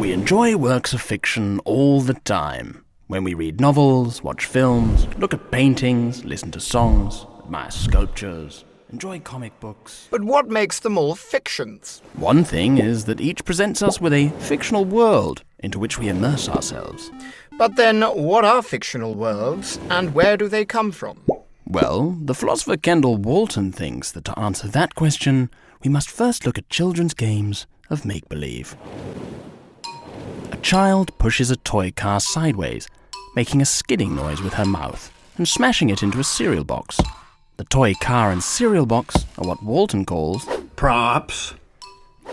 We enjoy works of fiction all the time. When we read novels, watch films, look at paintings, listen to songs, admire sculptures, enjoy comic books. But what makes them all fictions? One thing is that each presents us with a fictional world into which we immerse ourselves. But then, what are fictional worlds, and where do they come from? Well, the philosopher Kendall Walton thinks that to answer that question, we must first look at children's games of make-believe. A child pushes a toy car sideways, making a skidding noise with her mouth and smashing it into a cereal box. The toy car and cereal box are what Walton calls props.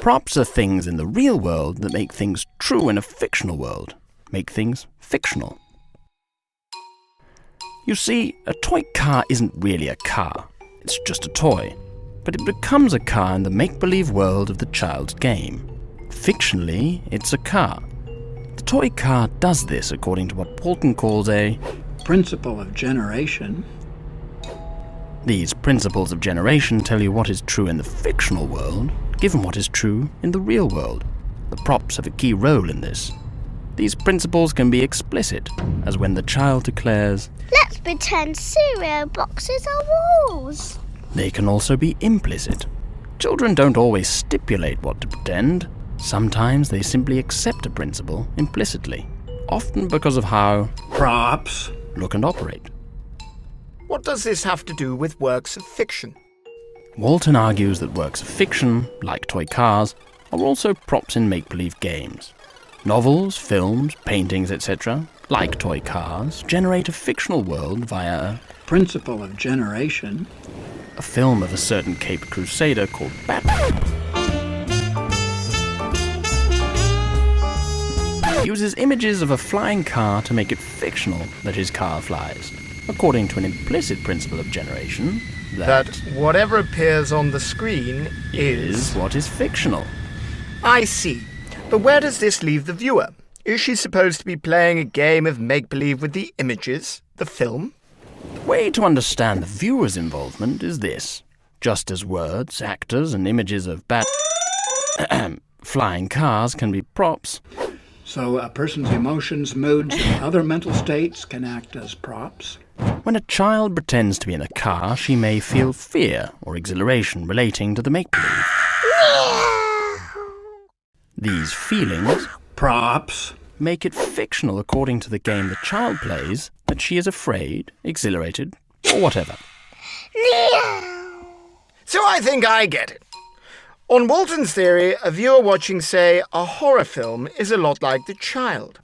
Props are things in the real world that make things true in a fictional world, make things fictional. You see, a toy car isn't really a car, it's just a toy, but it becomes a car in the make-believe world of the child's game. Fictionally, it's a car. The toy car does this according to what Walton calls a principle of generation. These principles of generation tell you what is true in the fictional world, given what is true in the real world. The props have a key role in this. These principles can be explicit, as when the child declares, "Let's pretend cereal boxes are walls." They can also be implicit. Children don't always stipulate what to pretend. Sometimes they simply accept a principle implicitly, often because of how props look and operate. What does this have to do with works of fiction? Walton argues that works of fiction, like toy cars, are also props in make-believe games. Novels, films, paintings, etc., like toy cars, generate a fictional world via a principle of generation. A film of a certain Caped Crusader called Batman uses images of a flying car to make it fictional that his car flies, according to an implicit principle of generation that whatever appears on the screen is what is fictional. I see. But where does this leave the viewer? Is she supposed to be playing a game of make-believe with the images, the film? The way to understand the viewer's involvement is this. Just as words, actors, and images of flying cars can be props, so a person's emotions, moods, and other mental states can act as props. When a child pretends to be in a car, she may feel fear or exhilaration relating to the make-believe. These feelings, props, make it fictional according to the game the child plays that she is afraid, exhilarated, or whatever. So I think I get it. On Walton's theory, a viewer watching, say, a horror film is a lot like the child.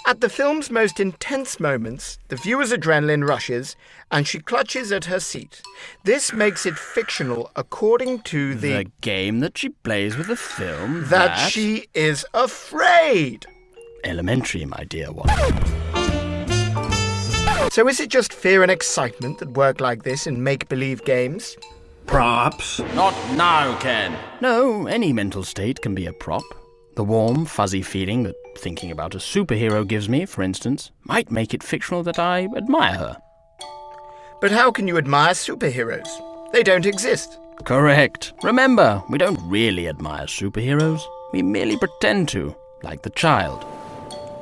At the film's most intense moments, the viewer's adrenaline rushes and she clutches at her seat. This makes it fictional according to the game that she plays with the film that she is afraid. Elementary, my dear one. So is it just fear and excitement that work like this in make-believe games? Props. Not now, Ken. No, any mental state can be a prop. The warm, fuzzy feeling that thinking about a superhero gives me, for instance, might make it fictional that I admire her. But how can you admire superheroes? They don't exist. Correct. Remember, we don't really admire superheroes. We merely pretend to, like the child.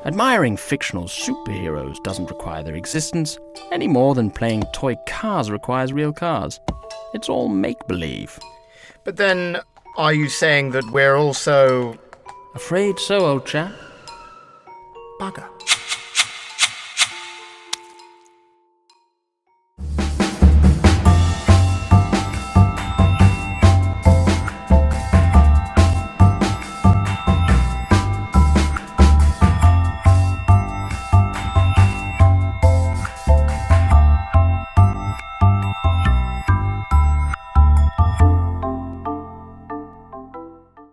Admiring fictional superheroes doesn't require their existence any more than playing toy cars requires real cars. It's all make-believe. But then, are you saying that we're also... Afraid so, old chap. Bugger.